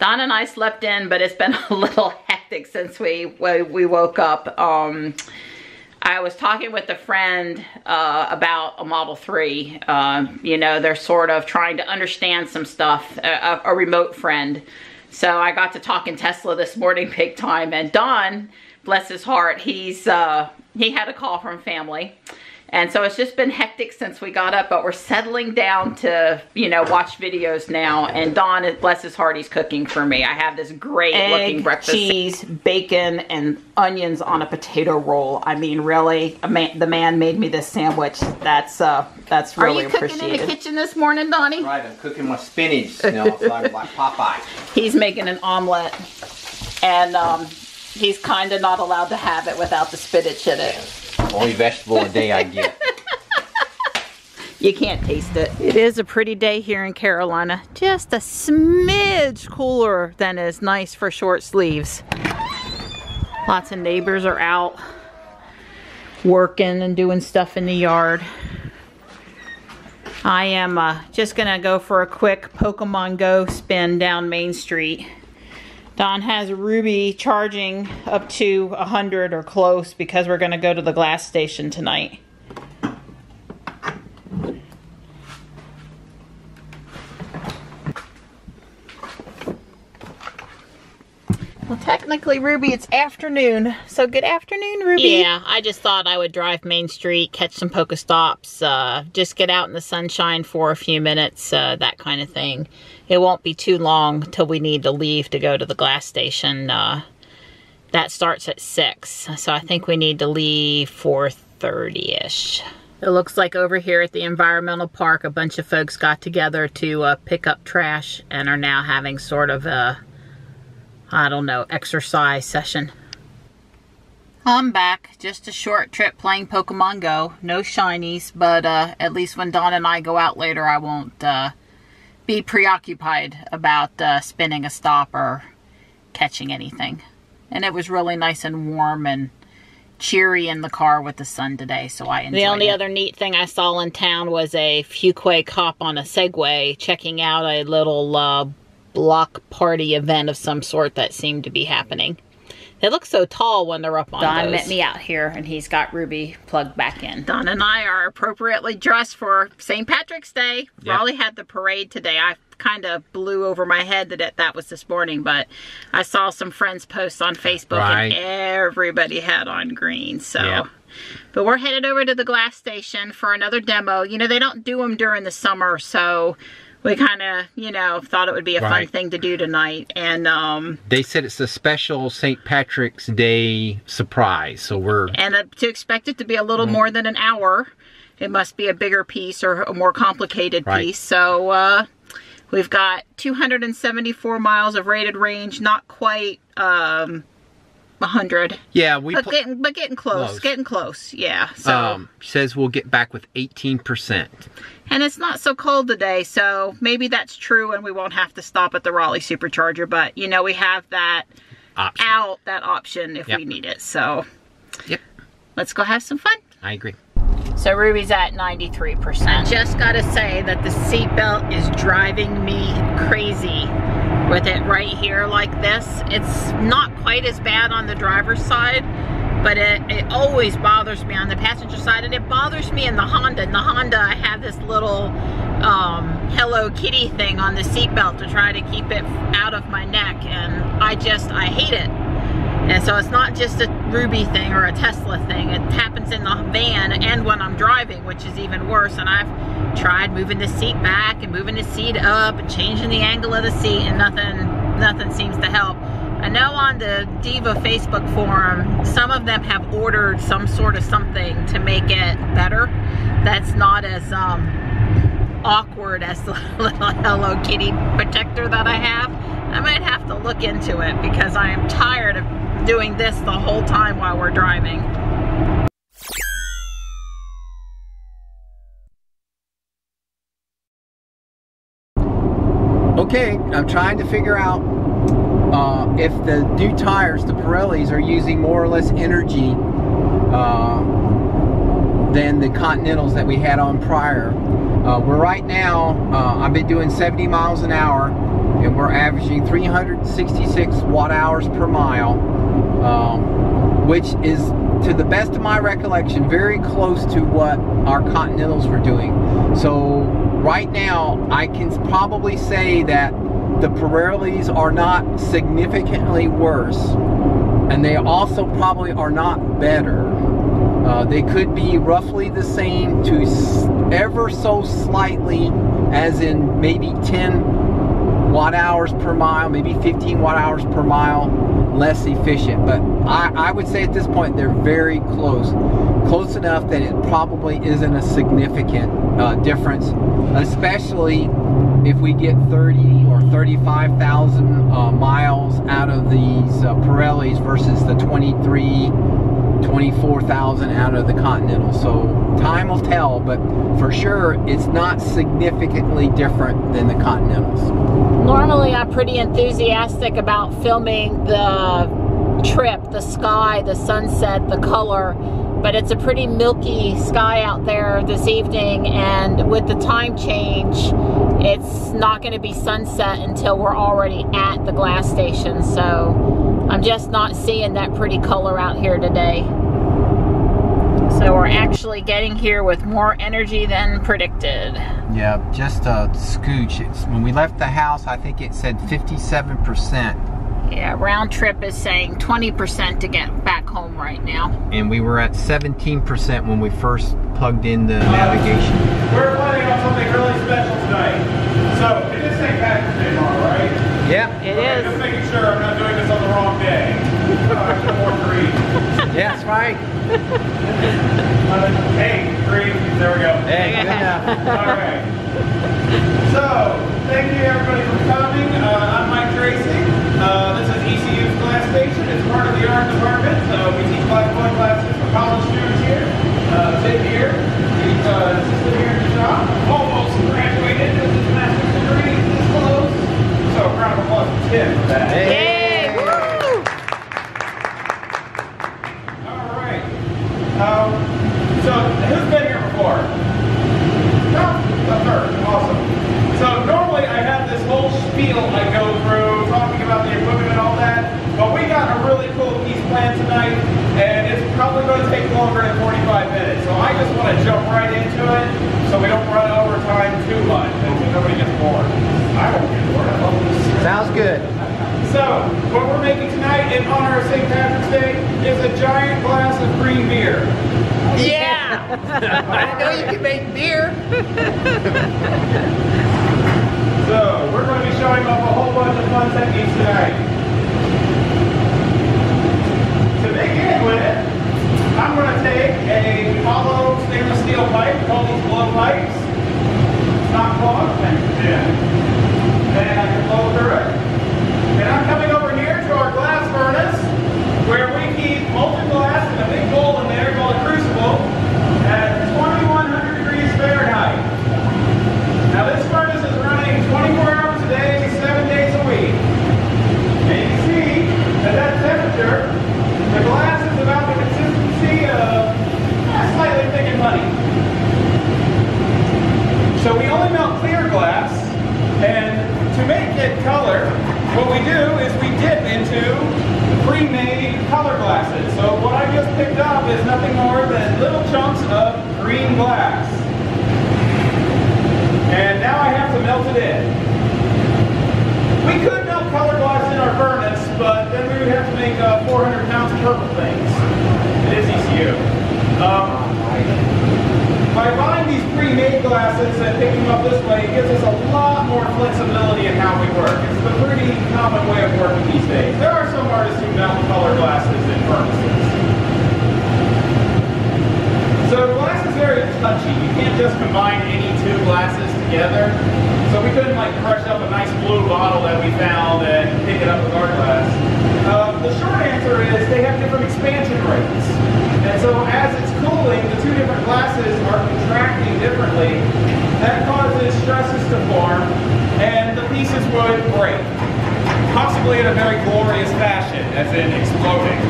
Don and I slept in, but it's been a little hectic since we woke up. I was talking with a friend about a Model 3. You know, they're sort of trying to understand some stuff, a remote friend. So I got to talking Tesla this morning big time, and Don, bless his heart, he had a call from family. And so it's just been hectic since we got up, but we're settling down to, you know, watch videos now. And Don, bless his heart, he's cooking for me. I have this great looking breakfast. Cheese, bacon, and onions on a potato roll. I mean, really, the man made me this sandwich. That's really appreciated. Are you cooking in the kitchen this morning, Donnie? Right, I'm cooking my spinach, you know, so I'm like Popeye. He's making an omelet, and he's kind of not allowed to have it without the spinach in it. Only vegetable a day I get. You can't taste it. It is a pretty day here in Carolina. Just a smidge cooler than is nice for short sleeves. Lots of neighbors are out working and doing stuff in the yard. I am just gonna go for a quick Pokemon Go spin down Main Street. Don has Ruby charging up to 100 or close because we're going to go to the GlasStation tonight. Well, technically, Ruby, it's afternoon. So good afternoon, Ruby. Yeah, I just thought I would drive Main Street, catch some Pokestops, just get out in the sunshine for a few minutes, that kind of thing. It won't be too long till we need to leave to go to the GlasStation. That starts at 6, so I think we need to leave 4:30-ish. It looks like over here at the environmental park, a bunch of folks got together to pick up trash and are now having sort of a, I don't know, exercise session. I'm back. Just a short trip playing Pokemon Go. No shinies, but at least when Dawn and I go out later, I won't be preoccupied about spinning a stop or catching anything. And it was really nice and warm and cheery in the car with the sun today, so I enjoyed it. The only other neat thing I saw in town was a Fuquay cop on a Segway checking out a little block party event of some sort that seemed to be happening. They look so tall when they're up on Don those. Met me out here, and he's got Ruby plugged back in. Don and I are appropriately dressed for St. Patrick's Day. Yep. Raleigh had the parade today. I kind of blew over my head that that was this morning, but I saw some friends post on Facebook, and everybody had on green. So, yep. But we're headed over to the GlasStation for another demo. You know, they don't do them during the summer, so we kind of, you know, thought it would be a fun thing to do tonight. And they said it's a special St. Patrick's Day surprise, so we're... And to expect it to be a little more than an hour, it must be a bigger piece or a more complicated piece. So we've got 274 miles of rated range, not quite 100. Yeah, but getting close. Getting close, yeah. So says we'll get back with 18%. And it's not so cold today, so maybe that's true and we won't have to stop at the Raleigh Supercharger, but you know, we have that option if we need it. So let's go have some fun. I agree. So Ruby's at 93%. I just gotta say that the seatbelt is driving me crazy with it right here like this. It's not quite as bad on the driver's side, but it always bothers me on the passenger side, and it bothers me in the Honda. In the Honda, I have this little Hello Kitty thing on the seatbelt to try to keep it out of my neck, and I hate it. And so it's not just a Ruby thing or a Tesla thing. It happens in the van and when I'm driving, which is even worse. And I've tried moving the seat back and moving the seat up and changing the angle of the seat, and nothing seems to help. I know on the Diva Facebook forum, some of them have ordered some sort of something to make it better. That's not as awkward as the little Hello Kitty protector that I have. I might have to look into it because I am tired of doing this the whole time while we're driving. Okay, I'm trying to figure out if the new tires, the Pirellis, are using more or less energy than the Continentals that we had on prior. We're right now, I've been doing 70 miles an hour, and we're averaging 366 watt-hours per mile, which is, to the best of my recollection, very close to what our Continentals were doing. So right now, I can probably say that the Pirellis are not significantly worse, and they also probably are not better. They could be roughly the same to ever so slightly, as in maybe 10 watt-hours per mile, maybe 15 watt-hours per mile less efficient. But I would say at this point they're very close. Close enough that it probably isn't a significant difference, especially if we get 30 or 35,000 miles out of these Pirellis versus the 24,000 out of the Continental. So time will tell, but for sure it's not significantly different than the Continentals. Normally I'm pretty enthusiastic about filming the trip, the sky, the sunset, the color, but it's a pretty milky sky out there this evening, and with the time change it's not going to be sunset until we're already at the GlasStation, so I'm just not seeing that pretty color out here today. So we're actually getting here with more energy than predicted. Yeah, just a scooch. When we left the house, I think it said 57%. Yeah, round trip is saying 20% to get back home right now. And we were at 17% when we first plugged in the navigation. We're planning on something really special tonight. So, it is St. Patrick's Day tomorrow, right? Yeah, it is. Just making sure I'm not doing this on the wrong day. I should have worn green. yeah, that's right. Hey, green. There we go. Hey, good enough. Alright. So, thank you everybody for coming. I'm Mike Tracy. This is ECU's GlasStation. It's part of the art department. We teach Class 1 classes for college students here. Tim here. He's assistant here in the shop. Almost graduated with his master's degree. This close. So, a round of applause for Tim for that. Yay! Woo! Alright. So, who's been here before? No? The third. Awesome. So, normally I have this whole spiel I go through, talking about the equipment and all that, but we got a really cool piece planned tonight, and it's probably going to take longer than 45 minutes. So I just want to jump right into it, so we don't run over time too much, and so nobody gets bored. I won't get bored. I love this. Sounds good. So, what we're making tonight in honor of St. Patrick's Day is a giant glass of green beer. Yeah! I didn't know you could make beer. So, we're going to be showing off a whole bunch of fun techniques tonight. To begin with, I'm going to take a hollow stainless steel pipe, call these blow pipes. It's not clogged, thank you, Jim. And I can blow through it. And I'm coming over here to our glass furnace, where we keep molten glass in a big bowl in there called a crucible at 2100 degrees Fahrenheit. Now this furnace is running 24 hours a day, 7 days a week. And you can see at that temperature, the glass is about the consistency of slightly thick and honey. So we only melt clear glass, and to make it color, what we do is we dip into pre-made color glasses. So what I just picked up is nothing more than little chunks of green glass. And now I have to melt it in. We could melt color glass in our furnace, but then we would have to make 400 pounds of purple things. It is ECU. By buying these pre-made glasses and picking them up this way, it gives us a lot more flexibility in how we work. It's a pretty common way of working these days. There are some artists who melt color glasses in furnaces. So glass is very touchy. You can't just combine any two glasses together. So we couldn't like crush up a nice blue bottle that we found and pick it up with our glass. The short answer is they have different expansion rates. And so as it's cooling, the two different glasses are contracting differently. That causes stresses to form, and the pieces would break. Possibly in a very glorious fashion, as in exploding.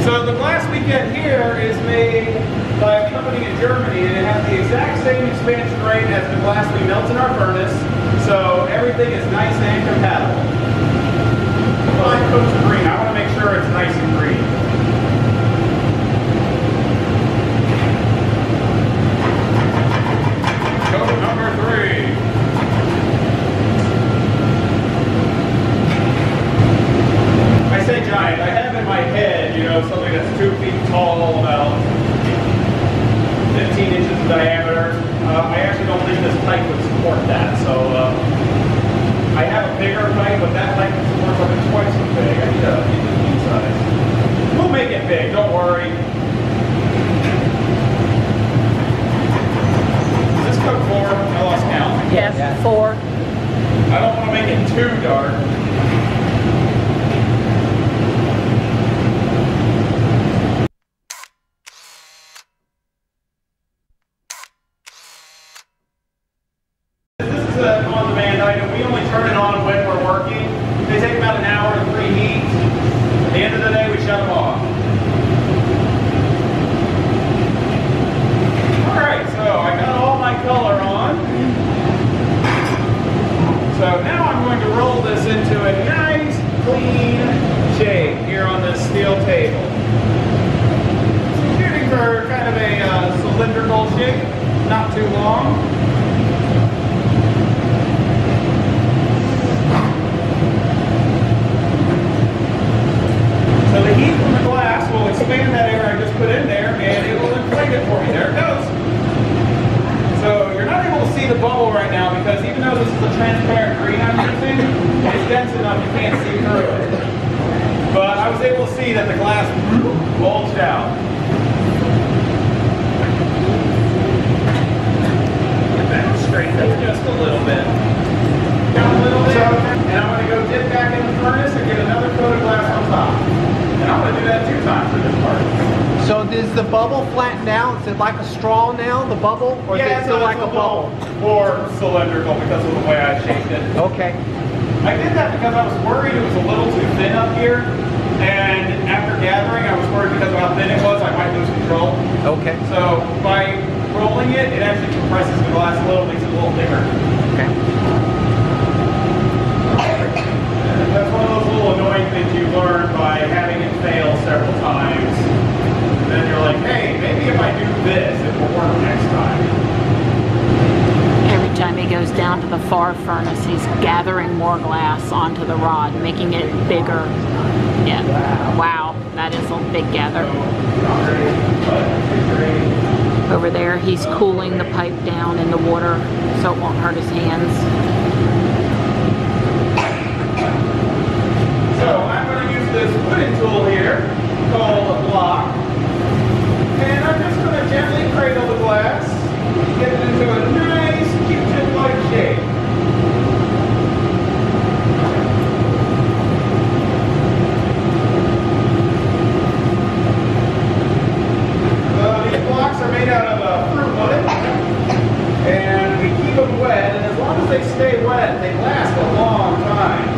So the glass we get here is made by a company in Germany, and it has the exact same expansion rate as the glass we melt in our furnace, so everything is nice and compatible. Fine coats of green. I want to make sure it's nice and green. Coat number 3. I say giant. I have in my head, you know, something that's 2 feet tall, about 15 inches in diameter. I actually don't think this pipe would support that, so I have a bigger pipe, but that pipe can support something twice as big. I need a mean size. We'll make it big, don't worry. Is this coat 4? I lost count. Yes, 4. I don't want to make it too dark. On-demand item. We only turn it on when we're working. They take about an hour to preheat. At the end of the day, we shut them off. Alright, so I got all my color on. So now I'm going to roll this into a nice, clean shape here on this steel table. I'm shooting for kind of a cylindrical shape, not too long. So the heat from the glass will expand that air I just put in there, and it will inflate it for me. There it goes. So you're not able to see the bubble right now because even though this is a transparent green I'm using, it's dense enough you can't see through it. But I was able to see that the glass bulged out. That straighten up just a little bit. Down a little bit, and I'm going to go dip back in the furnace and get another coat of glass on top. And I'm going to do that 2 times for this part. So does the bubble flatten out? Is it like a straw now, the bubble? Or is it still like a bubble? More cylindrical because of the way I shaped it. Okay. I did that because I was worried it was a little too thin up here. And after gathering, I was worried because of how thin it was, I might lose control. Okay. So by rolling it, it actually compresses the glass a little, makes it a little thicker. Okay. That's one of those little annoying things you learn by having it fail several times. And then you're like, hey, maybe if I do this, it will work next time. Every time he goes down to the far furnace, he's gathering more glass onto the rod, making it bigger. Yeah. Wow, that is a big gather. Over there, he's cooling the pipe down in the water so it won't hurt his hands. So I'm going to use this wooden tool here called a block, and I'm just going to gently cradle the glass, get it into a nice Q-tip-like shape. These blocks are made out of fruit wood, and we keep them wet, and as long as they stay wet, they last a long time.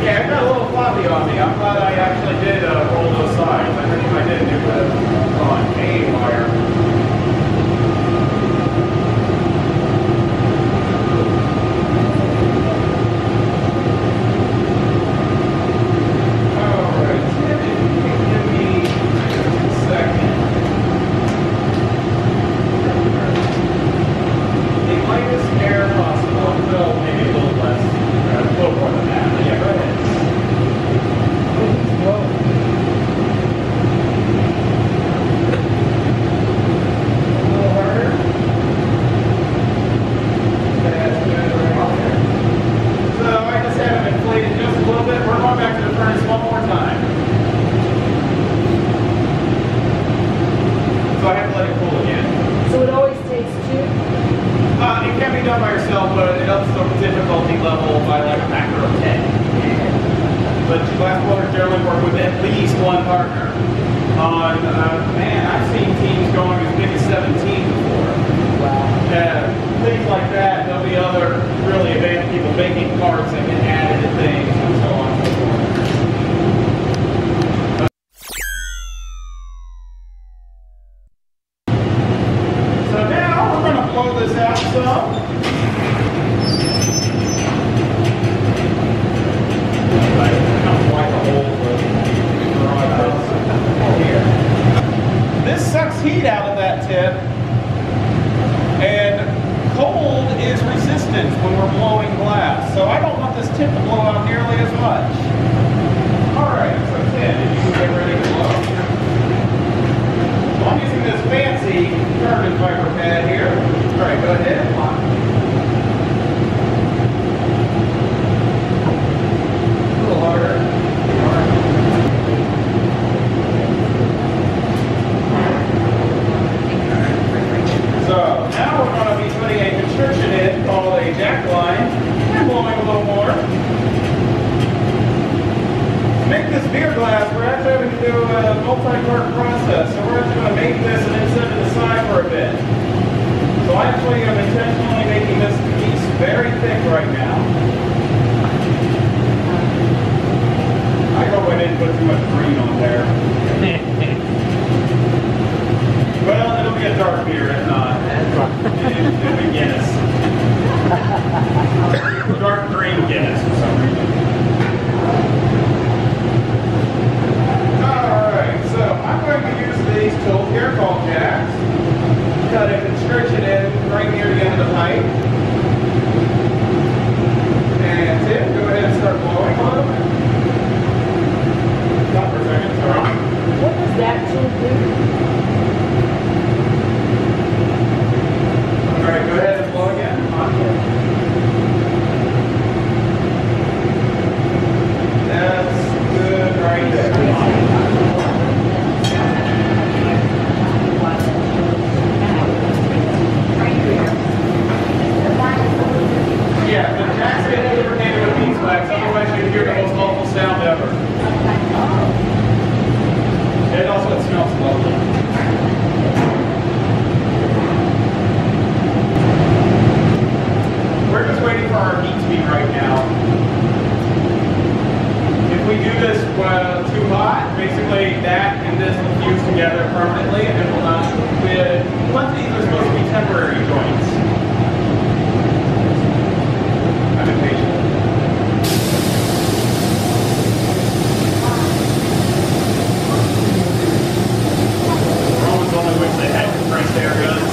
Yeah, I got a little floppy on me. I'm glad I actually did roll those sides. I think if I didn't, it would have gone haywire. Alright, if you can give me a second. The lightest air possible. Well, maybe a little less. A little more than that. Yeah, go ahead. generally work with at least one partner. On, man, I've seen teams going as big as 17 before. Wow. Things like that, there'll be other really advanced people making parts that can add into things and so on and so forth. blow this out some. This sucks heat out of that tip, and cold is resistant when we're blowing glass, so I don't want this tip to blow out nearly as much. Alright, so Tim, if you can get ready to blow. So I'm using this fancy carbon fiber pad here. Alright, go ahead. A little harder. So now we're going to be putting a construction in called a jack line and blowing a little more. To make this beer glass, we're actually having to do a multi-part process. So we're actually going to make this and then set it aside for a bit. So I actually am intentionally making this piece very thick right now. I hope I didn't put too much green on there. Well, it'll be a dark beer if not. It'll be Guinness. Dark green Guinness for some reason. Alright, so I'm going to use these tools here called jacks. Cut a constriction in right near the end of the pipe. And Tim, go ahead and start blowing a little bit. Stop for a second, sorry. What does that tool do? Alright, go ahead and blow again. That's good right there. Yeah, the jack's getting lubricated with beeswax, otherwise you'd hear the most awful sound ever. And also it smells lovely. We're just waiting for our heat to be right now. If we do this too hot, basically that and this will fuse together permanently and it will not. Once these are supposed to be temporary joints. I'm impatient. Romans only wish they had compressed air guns.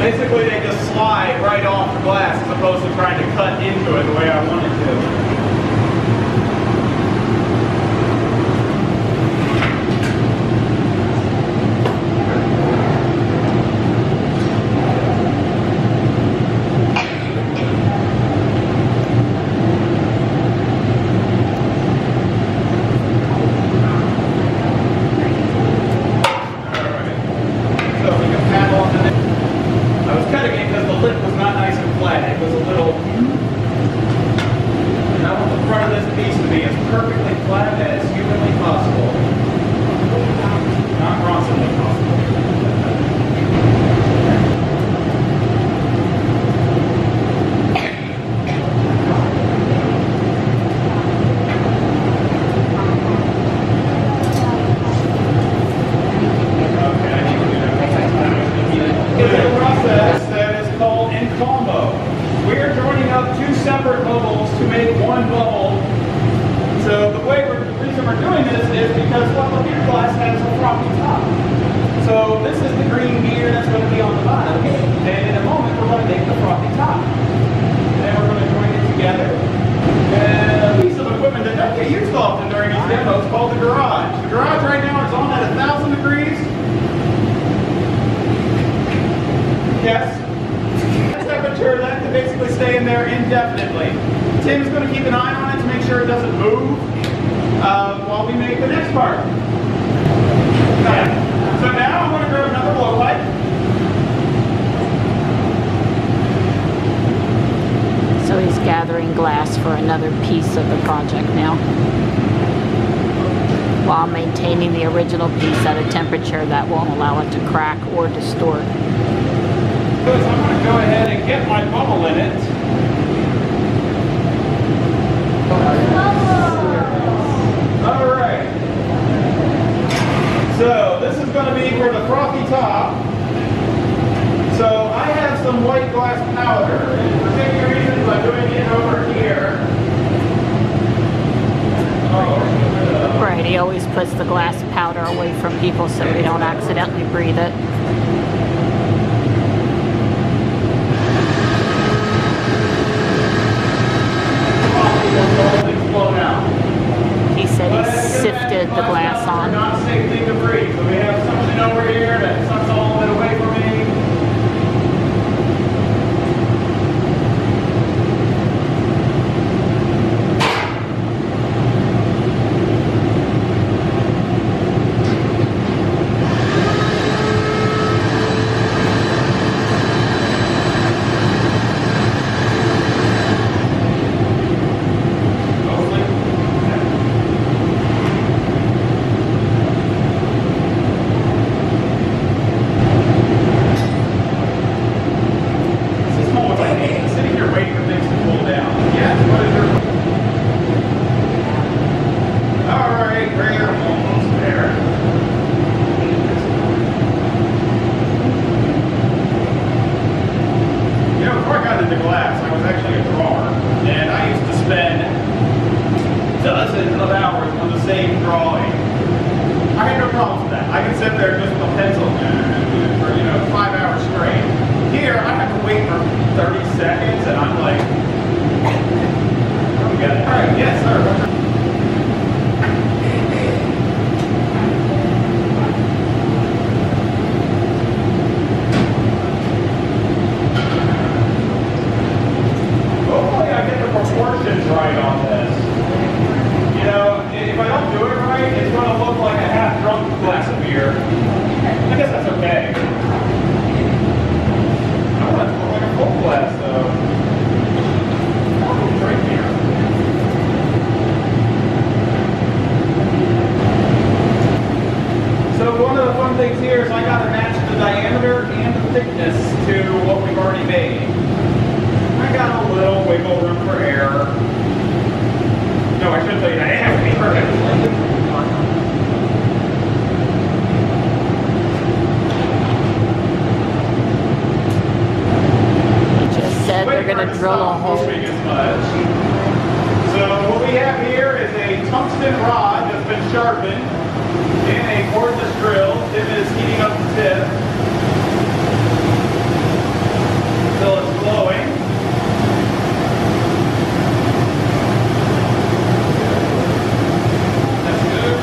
Basically, they just slide right off the glass as opposed to trying to cut into it the way I wanted to. We're joining up two separate bubbles to make one bubble because what the beer glass has a frothy top. So this is the green beer that's going to be on the bottom, and in a moment we're going to make the frothy top. And we're going to join it together. And a piece of equipment that doesn't get used often during these demos called the garage. The garage right now is on at 1,000 degrees. Yes. Temperature that can basically stay in there indefinitely. Tim's going to keep an eye on it to make sure it doesn't move while we make the next part. Okay. So now I'm going to grab another blowpipe. So he's gathering glass for another piece of the project now, while maintaining the original piece at a temperature that won't allow it to crack or distort. So I'm going to go ahead and get my bubble in it. Alright. So this is going to be for the frothy top. So I have some white glass powder. And for particular reasons I'm doing it over here. Right, he always puts the glass powder away from people so they don't accidentally breathe it. He said he sifted the glass on. Not a safe thing to breathe. So we have something over here that sucks all of it away from me. Drill a hole. So what we have here is a tungsten rod that's been sharpened in a cordless drill. Tim is heating up the tip until it's glowing. That's good.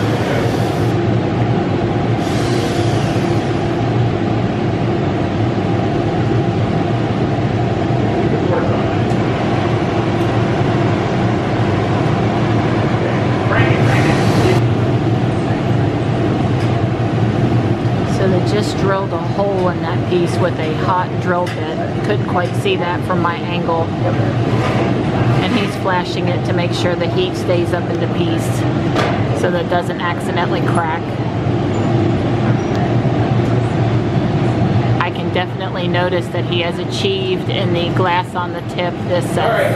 Just drilled a hole in that piece with a hot drill bit. Couldn't quite see that from my angle. And he's flashing it to make sure the heat stays up in the piece so that it doesn't accidentally crack. I can definitely notice that he has achieved in the glass on the tip this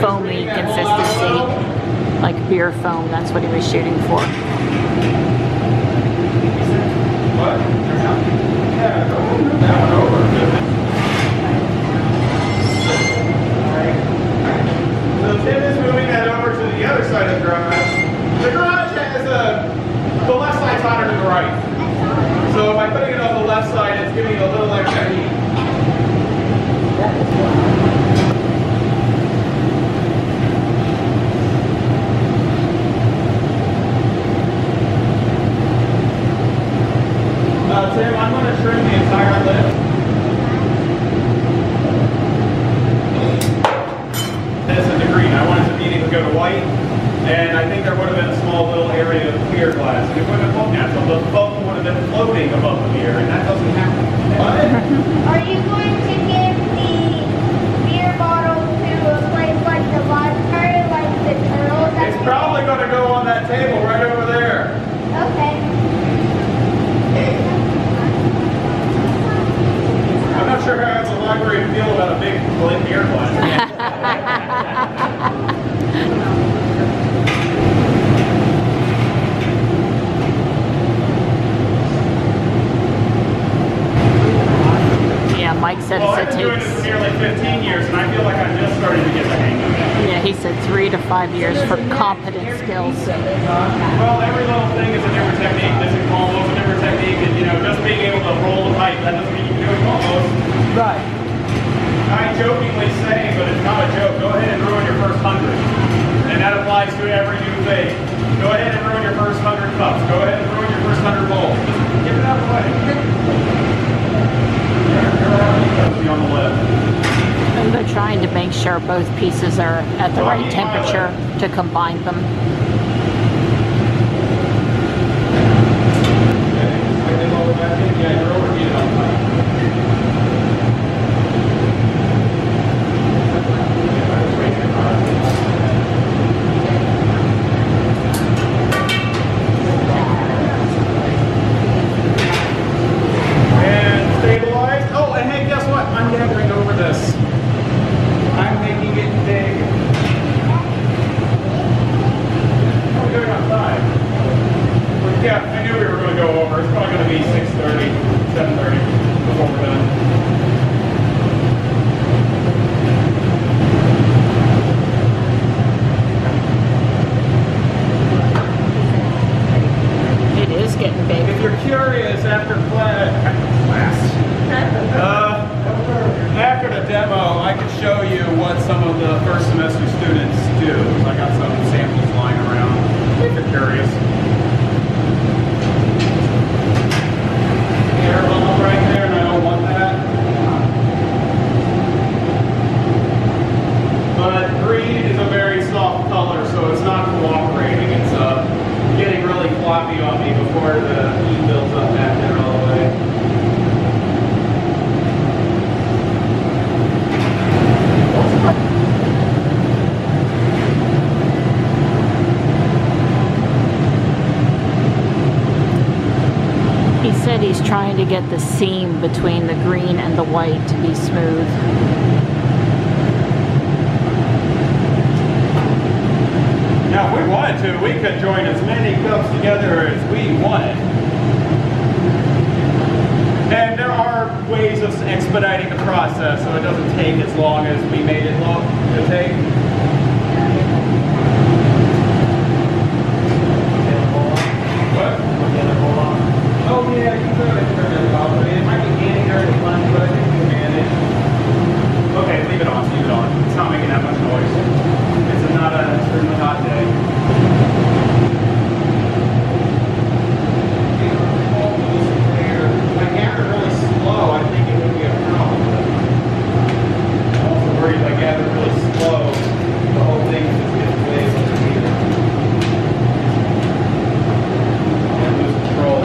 foamy consistency, like beer foam. That's what he was shooting for. What? Yeah, go that one over. So Tim is moving that over to the other side of the garage. The garage has the left side And I think there would have been a small little area of clear glass. It wouldn't have looked natural. The bubble would have been floating above the beer, and that doesn't happen. Are you going to give the beer bottle to a place like the library, like the turtles? It's probably going to go on that table right over there. Okay. I'm not sure how the library feel about a big beer glass. Yeah, Mike said Well, it I've been doing this takes. for nearly 15 years, and I feel like I'm just starting to get the hang of it. Yeah, he said 3 to 5 years for competent skills. Well, every little thing is a different technique. This is almost a different technique, and you know, just being able to roll the pipe, that doesn't mean you can do it almost. Right. I jokingly say, but it's not a joke, go ahead and ruin your first 100. And that applies to every new thing. Go ahead and ruin your first 100 cups. Go ahead and ruin your first 100 bowls. Just get it out of the way. On the left. And they're trying to make sure both pieces are at the right temperature to combine them. After the demo, I could show you what some of the first semester students do. I got some samples lying around if you're curious. Air bubble right there, and I don't want that. But green is a very soft color, so it's not cooperating. It's getting really floppy on me before the heat builds up back there all the way. He said he's trying to get the seam between the green and the white to be smooth. Now, if we wanted to, we could join as many cups together as we wanted. And there are ways of expediting the process so it doesn't take as long as we made it look to take. What? Oh yeah, you could turn it off. It might be getting during the lunch, but I think we can manage. Okay, leave it on, leave it on. It's not making that much noise. It's not a extremely hot day. If I gather really slow, I think it would be a problem. I'm also worried if I gather really slow, the whole thing just gets way over here. And lose control.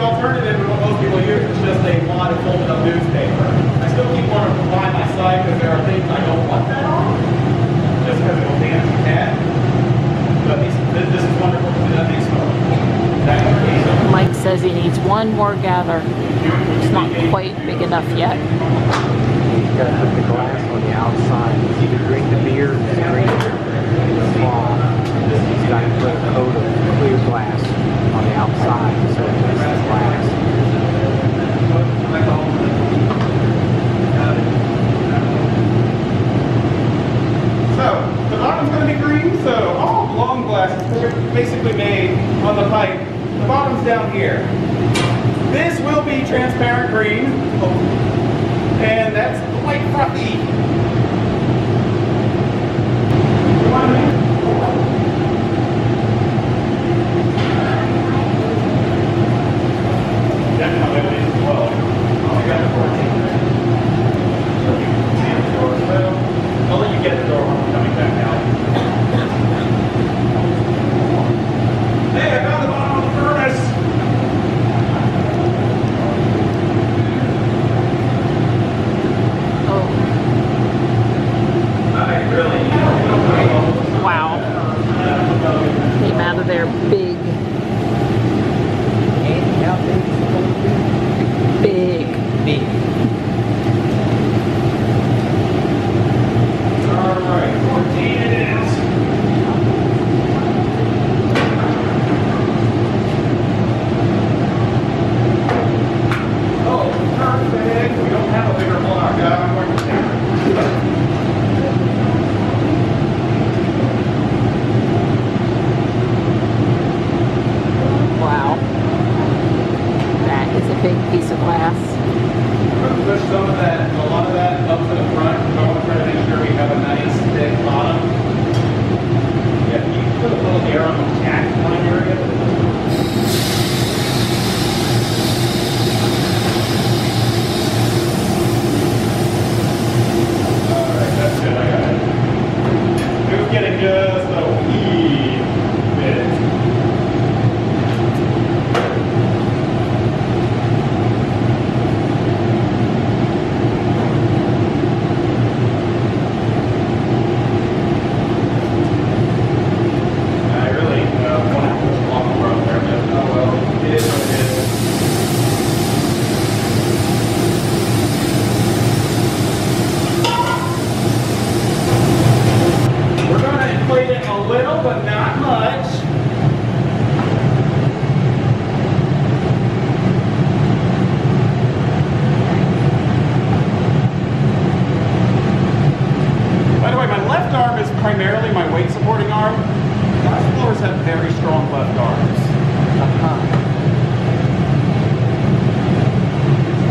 Alternative to what most people use is just a wad of folded up newspaper. I still keep one of because he needs one more gather. It's not quite big enough yet. He's got to put the glass on the outside. He's either drink the beer or the green in the fall. He's got to put a coat of clear glass on the outside so it makes the glass. So, the bottom's going to be green, so all long glass is basically made on the pipe. The bottom's down here. This will be transparent green, and that's the white frothy. I'll let you get the door when I'm coming back out. Hey, I found the bottom of the furnace! Oh. I really need Wow. Came out of there big. And how big is it going to be? Big. Big. Alright, 14 it is. Oh, perfect. We don't have a bigger block. I'm going to take it. Wow. That is a big piece of glass. We're going to push some of that, a lot of that up to the front. I want to try to make sure we have a nice thick bottom. Yeah, you can put a little air on the jack line area. Alright, that's good, I got it. It was getting just a wee bit. But not much. By the way, my left arm is primarily my weight supporting arm. Glass blowers have very strong left arms.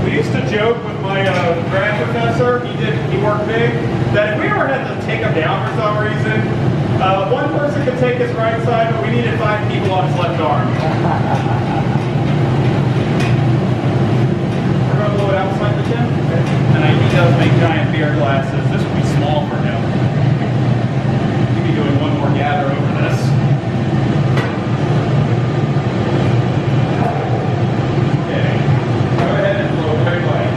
We used to joke with my grad professor, he worked big, that if we ever had to take him down for some reason, one person could take his right side, but we needed 5 people on his left arm. We're going to blow it outside the tin. And he does make giant beer glasses. This would be small for him. He'd be doing one more gather over this. Okay. Go ahead and blow it very light.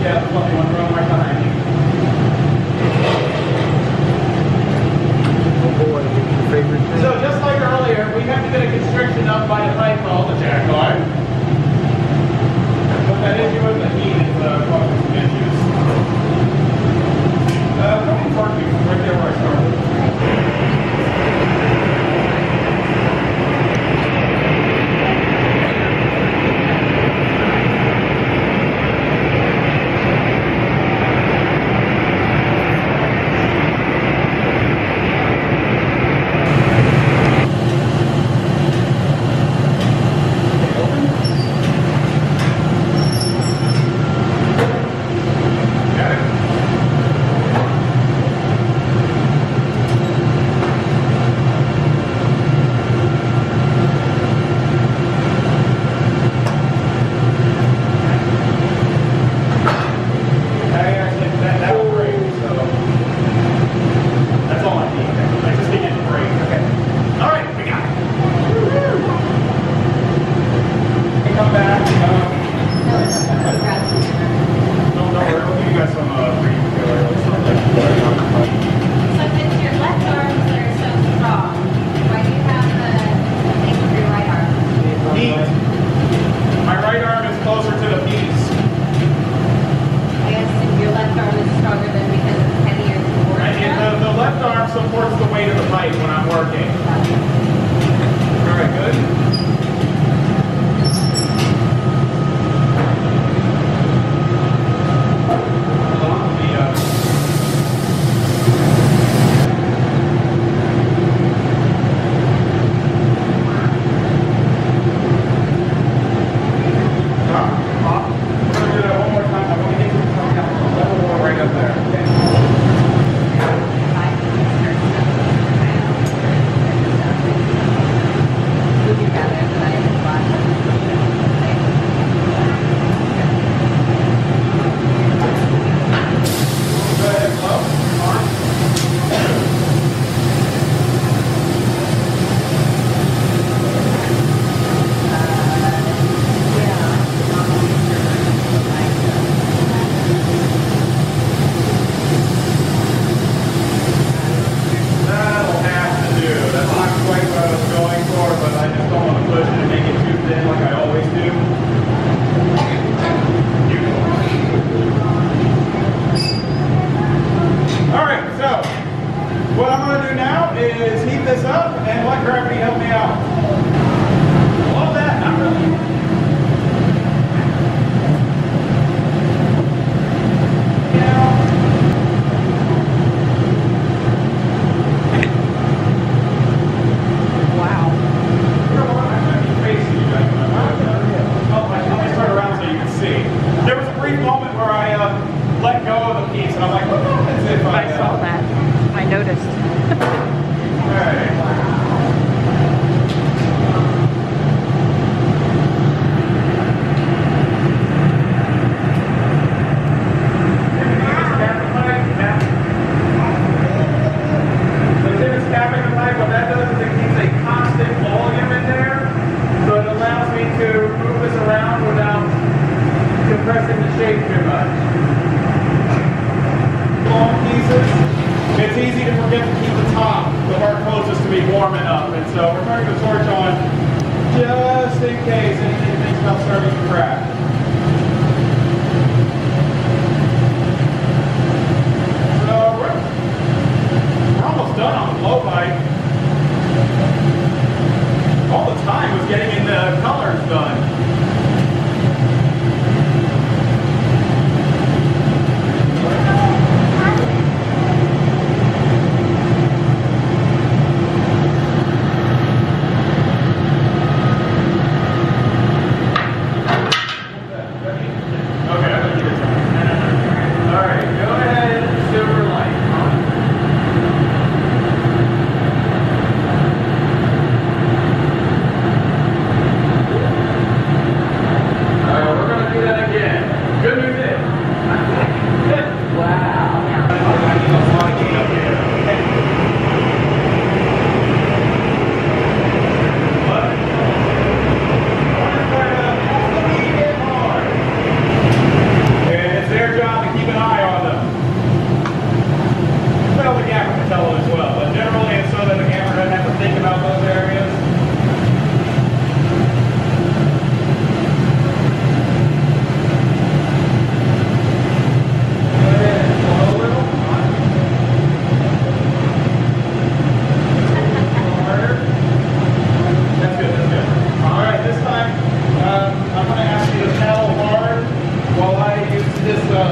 Yeah, the fluffy one running right behind you. Oh boy, what's your favorite thing? So just like earlier, we have to get a constriction up by the pipe called the jackknife. But that issue with the heat is causing some issues. Come on, torque me right there where I started. Supports the weight of the pipe when I'm working. All right, good.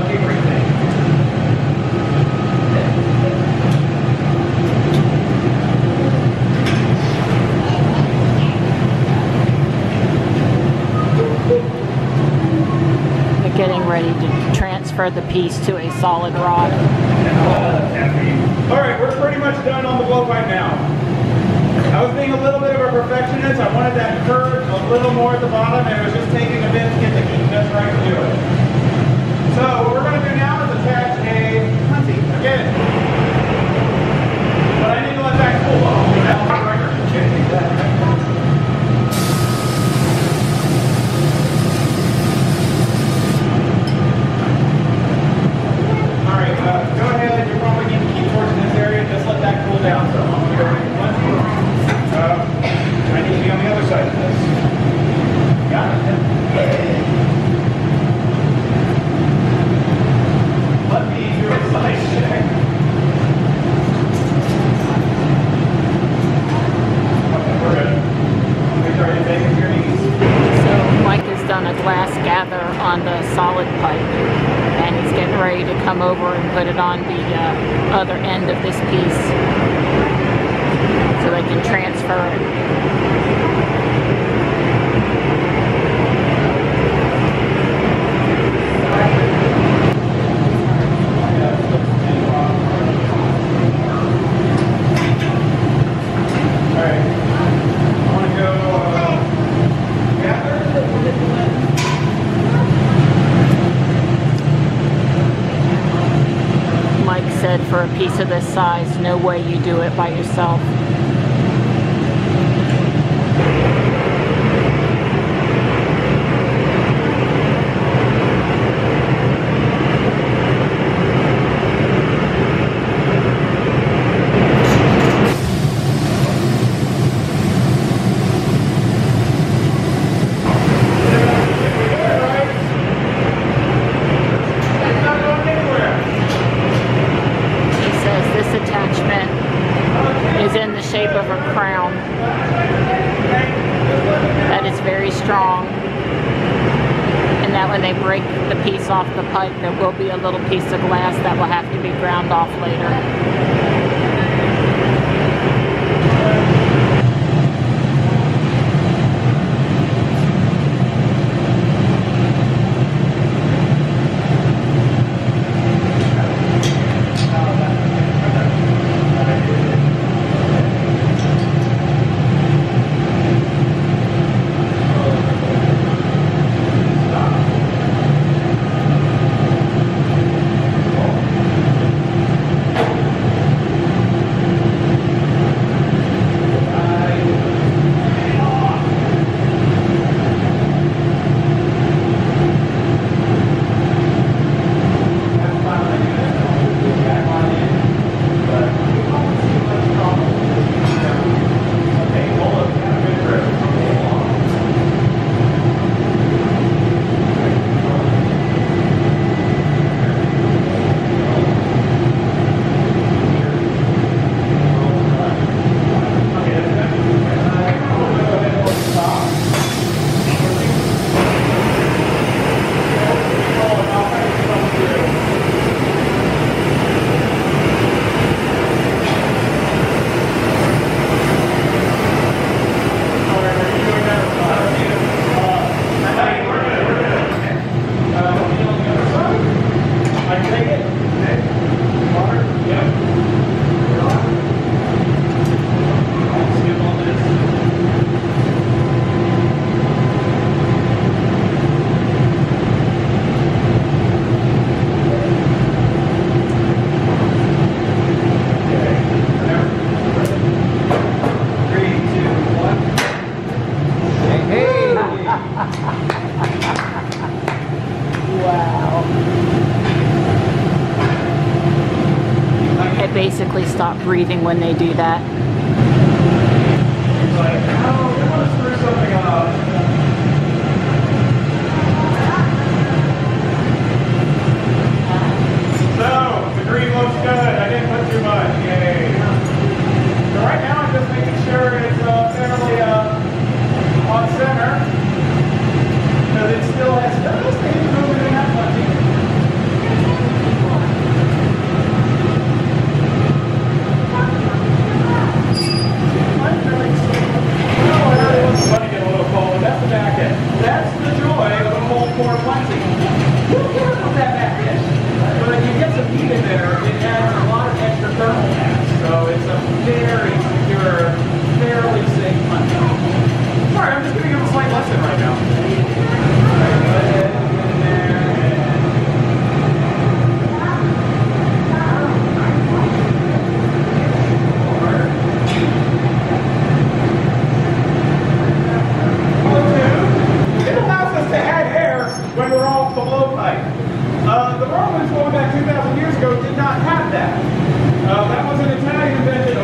tapering thing. They're getting ready to transfer the piece to a solid rod. Alright, we're pretty much done on the blowpipe now. I was being a little bit of a perfectionist. I wanted that curve a little more at the bottom, and it was just taking a bit to get the heat just right to do it. So what we're going to do now is attach a hunty again. But I need to let that cool off. Alright, go ahead. You probably need to keep towards this area. Just let that cool down. So I'm going to go ahead and hunty. I need to be on the other side of this. Got it. Let me do a size check. Okay, we're good. Make sure you take it to your knees. So Mike has done a glass gather on the solid pipe, and he's getting ready to come over and put it on the other end of this piece so they can transfer it. Mike said for a piece of this size, no way you do it by yourself. Off the pipe, there will be a little piece of glass that will have to be ground off later. Basically stop breathing when they do that. It's like, oh, we want to screw something up. So, the green looks good. I didn't put too much. Yay. So right now I'm just making sure it's fairly on center. Because it still has those things moving in that plenty. The Romans, going back 2,000 years ago, did not have that. That was an Italian invention.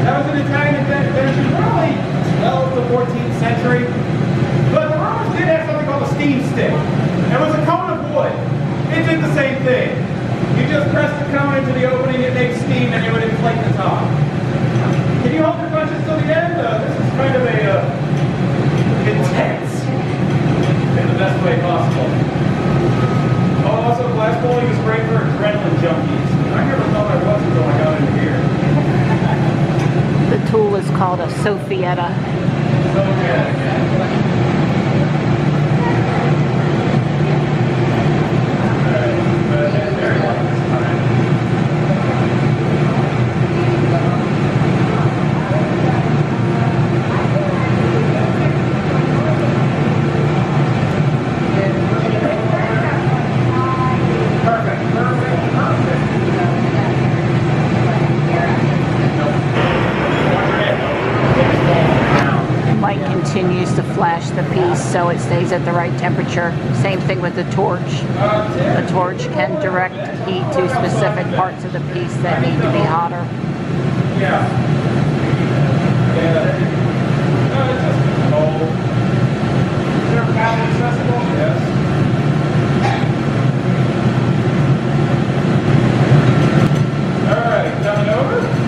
That was an Italian invention, probably 12th to 14th century. But the Romans did have something called a steam stick. It was a cone of wood. It did the same thing. You just press the cone into the opening, it makes steam, and it would inflate the top. Can you hold your punches till the end? This is kind of a intense in the best way possible. Oh, also glass bowling is great for adrenaline junkies. I never thought I was until I got into here. The tool is called a Sophietta. Continues to flash the piece so it stays at the right temperature. Same thing with the torch. The torch can direct heat to specific parts of the piece that need to be hotter. Yeah. It's just cold. Is there a path accessible? Yes. Alright, coming over.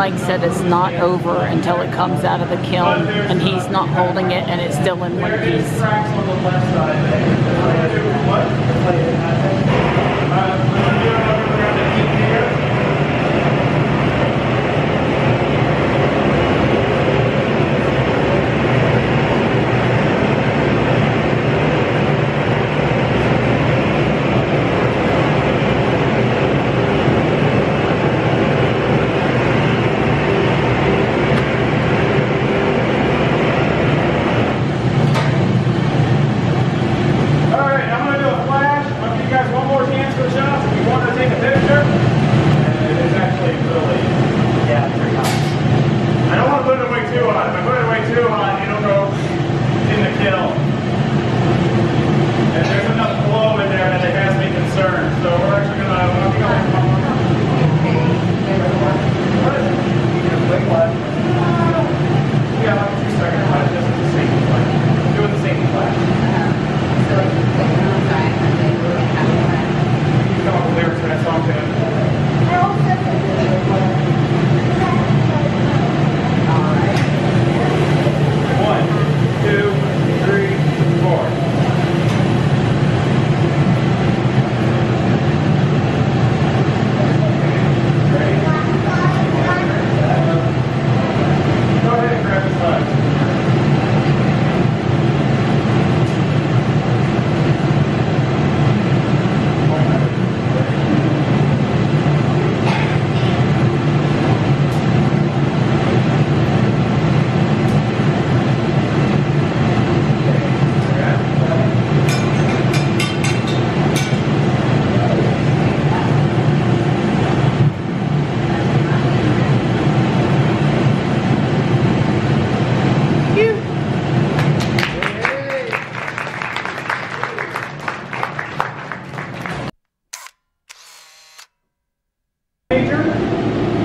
Wolfgang said it's not over until it comes out of the kiln, and he's not holding it, and it's still in one piece.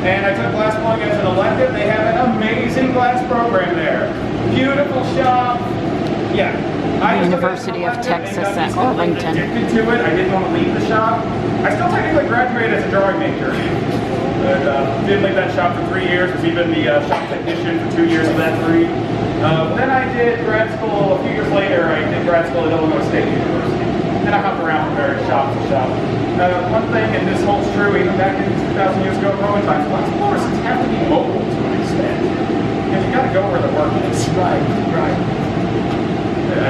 And I took glass blowing as an elective. They have an amazing glass program there. Beautiful shop. Yeah. University of Texas at Arlington. Addicted to it. I didn't want to leave the shop. I still technically graduated as a drawing major. But did leave that shop for 3 years. Was even the shop technician for 2 years of that 3. Then I did grad school. A few years later, I did grad school at Illinois State University. And I hopped around from various shop to shop. One thing, and this holds true even back in 2,000 years ago, growing times, glass blowers have to be mobile to an extent. Because you got to go where the work is. Right, right.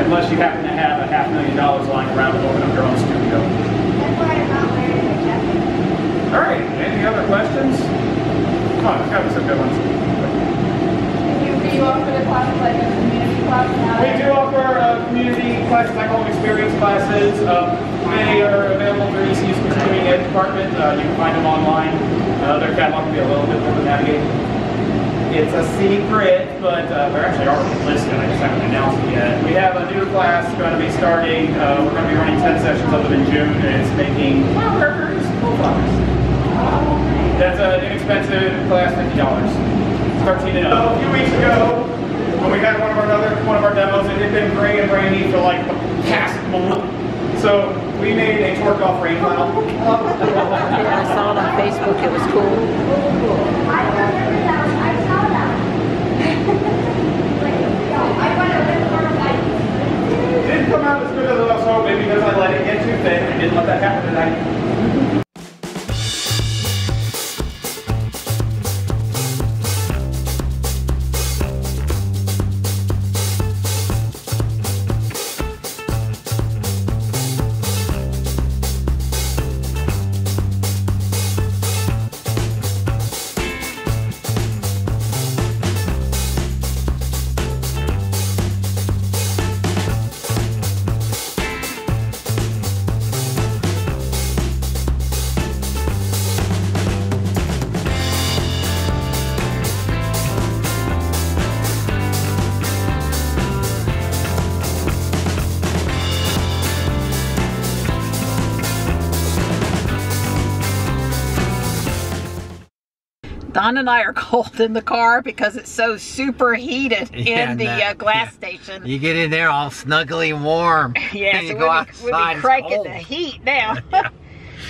Unless you happen to have $500,000 lying around to open up your own studio. That's why I'm not wearing a jacket. All right, any other questions? Come on, there's got to be some good ones. Do you offer the classes like a community class now? We do offer community classes, I call them experience classes. Many are available through ECU's continuing ed department. You can find them online. Their catalog can be a little bit more to navigate. It's a secret, but they're actually already listed. I just haven't announced it yet. We have a new class going to be starting. We're going to be running 10 sessions of it in June. It's making fireworkers, cool flowers. That's an inexpensive class, $50. Starts heating up. A few weeks ago, when we had one of our demos, it had been gray and rainy for like the past month. So we made a torque off rain cloud. Yeah, I saw it on Facebook. It was cool. I remember that. I saw that. I went a bit more like. It didn't come out as good as I was hoping because I let it get too thin. I didn't let that happen tonight. Don and I are cold in the car because it's so super heated in the GlasStation. You get in there all snuggly warm. Yeah, and so you go outside, we'll be cranking cold. the heat now. Yeah.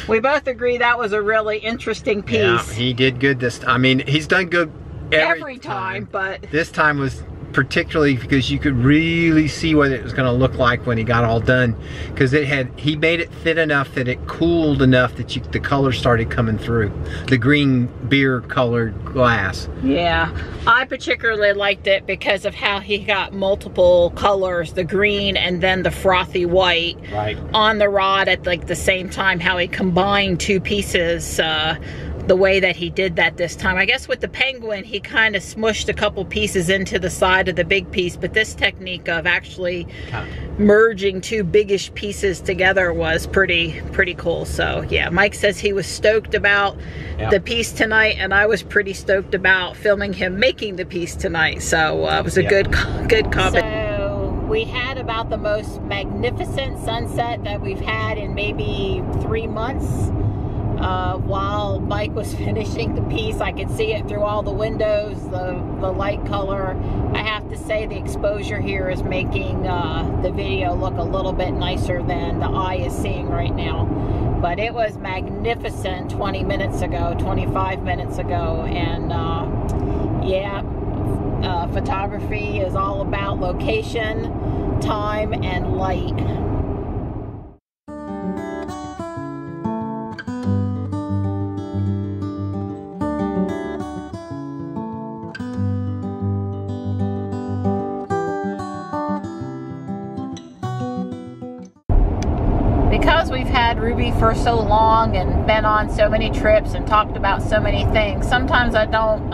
We both agree that was a really interesting piece. Yeah, he did good this time. I mean, he's done good every time, but this time was particularly because you could really see what it was going to look like when he got all done, because he made it thin enough that it cooled enough that the color started coming through, the green beer colored glass. Yeah, I particularly liked it because of how he got multiple colors, the green and then the frothy white, right, on the rod at like the same time, how he combined two pieces the way that he did that this time. I guess with the Penguin, he kind of smushed a couple pieces into the side of the big piece, but this technique of actually merging two biggish pieces together was pretty cool. So yeah, Mike says he was stoked about the piece tonight, and I was pretty stoked about filming him making the piece tonight. So it was a good comment. So we had about the most magnificent sunset that we've had in maybe 3 months. While Mike was finishing the piece, I could see it through all the windows, the light color. I have to say the exposure here is making the video look a little bit nicer than the eye is seeing right now. But it was magnificent 20 minutes ago, 25 minutes ago, and yeah, photography is all about location, time, and light. Because we've had Ruby for so long and been on so many trips and talked about so many things, sometimes I don't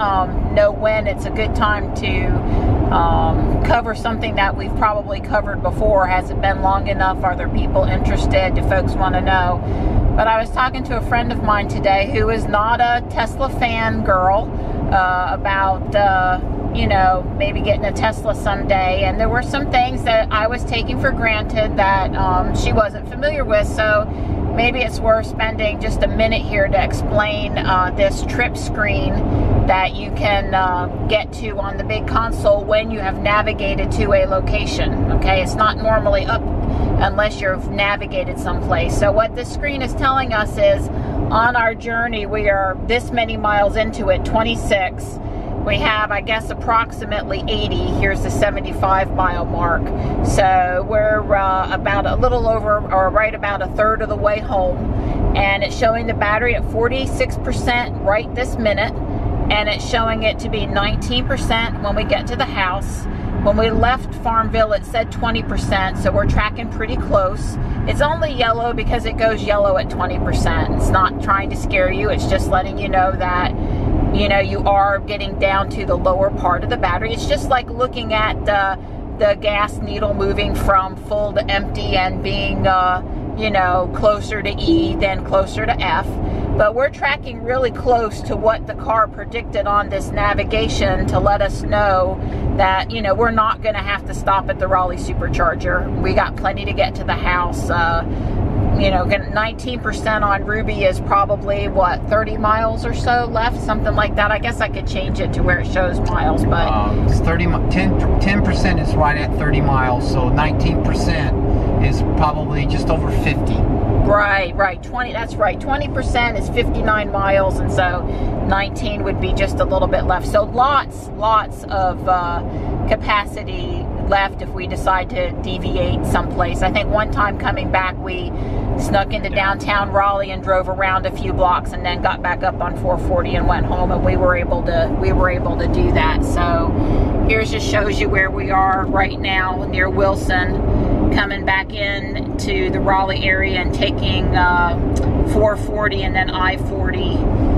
know when it's a good time to cover something that we've probably covered before. Has it been long enough? Are there people interested? Do folks want to know? But I was talking to a friend of mine today who is not a Tesla fan girl about you know, maybe getting a Tesla someday, and there were some things that I was taking for granted that she wasn't familiar with, so maybe it's worth spending just a minute here to explain this trip screen that you can get to on the big console when you have navigated to a location. Okay, it's not normally up unless you've navigated someplace. So what this screen is telling us is, on our journey, we are this many miles into it, 26. We have, I guess, approximately 80. Here's the 75-mile mark. So we're about a little over, or right about a third of the way home. And it's showing the battery at 46% right this minute. And it's showing it to be 19% when we get to the house. When we left Farmville, it said 20%, so we're tracking pretty close. It's only yellow because it goes yellow at 20%. It's not trying to scare you. It's just letting you know that, you know, you are getting down to the lower part of the battery. It's just like looking at the gas needle moving from full to empty and being, you know, closer to E than closer to F. But we're tracking really close to what the car predicted on this navigation to let us know that, you know, we're not going to have to stop at the Raleigh Supercharger. We got plenty to get to the house. You know, 19% on Ruby is probably, what, 30 miles or so left? Something like that. I guess I could change it to where it shows miles, but... it's 10% is right at 30 miles, so 19% is probably just over 50. Right, 20, that's right. 20% is 59 miles, and so 19 would be just a little bit left. So lots of capacity left if we decide to deviate someplace. I think one time coming back, we snuck into downtown Raleigh and drove around a few blocks and then got back up on 440 and went home, and we were able to do that. So here's just shows you where we are right now near Wilson, coming back in to the Raleigh area and taking 440 and then I-40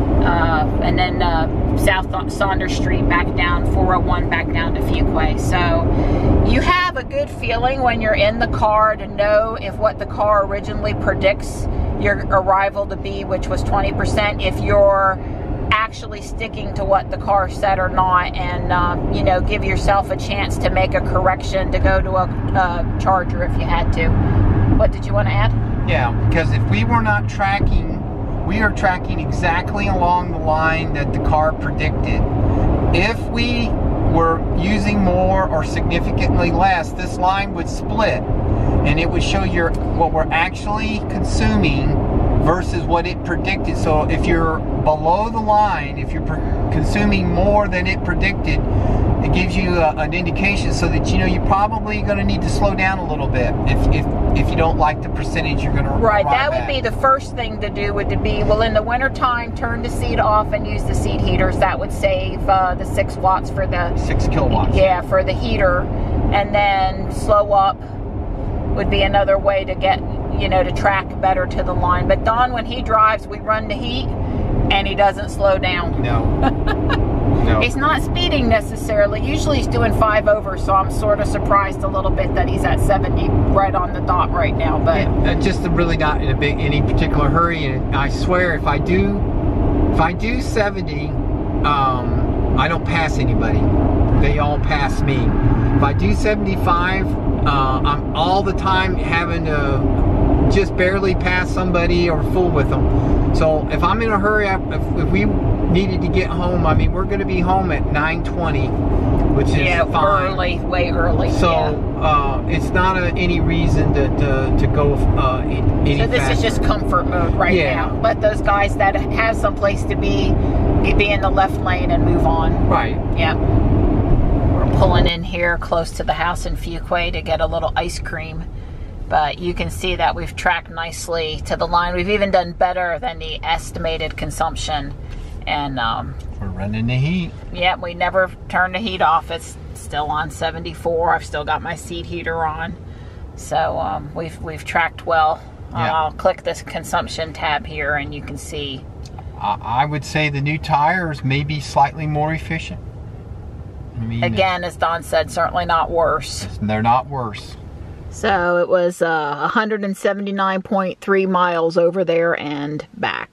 and then South Saunders Street back down, 401 back down to Fuquay. So you have a good feeling when you're in the car to know if what the car originally predicts your arrival to be, which was 20%, if you're actually sticking to what the car said or not, and you know, give yourself a chance to make a correction to go to a charger if you had to. What did you want to add? Yeah, because if we were not tracking, we are tracking exactly along the line that the car predicted. If we were using more or significantly less, this line would split, and it would show what we're actually consuming versus what it predicted. So if you're below the line, if you're consuming more than it predicted, it gives you an indication so that you know you're probably going to need to slow down a little bit if you don't like the percentage you're going to Right, that would be the first thing to do, would be, well, in the wintertime, turn the seat off and use the seat heaters. That would save the 6 watts for the... 6 kilowatts. Yeah, for the heater. And then slow up would be another way to get, you know, to track better to the line. But Don, when he drives, we run the heat and he doesn't slow down. No. No. He's not speeding necessarily. Usually he's doing 5 over, so I'm sort of surprised a little bit that he's at 70 right on the dot right now. But yeah, just really not in any particular hurry. And I swear, if I do 70, I don't pass anybody. They all pass me. If I do 75, I'm all the time having to just barely pass somebody or fool with them. So if I'm in a hurry, if we needed to get home, I mean, we're going to be home at 9:20, which is fine. Early, way early. So it's not any reason to go any So this faster. is just comfort mode right now. Let those guys that have some place to be in the left lane and move on. Right. Yeah. We're pulling in here close to the house in Fuquay to get a little ice cream. But you can see that we've tracked nicely to the line. We've even done better than the estimated consumption. And we're running the heat. yeah, we never turned the heat off. It's still on 74. I've still got my seat heater on. So we've tracked well. Yeah. I'll click this consumption tab here and you can see. I would say the new tires may be slightly more efficient. I mean, Again, as Don said, certainly not worse. they're not worse. So it was 179.3 miles over there and back.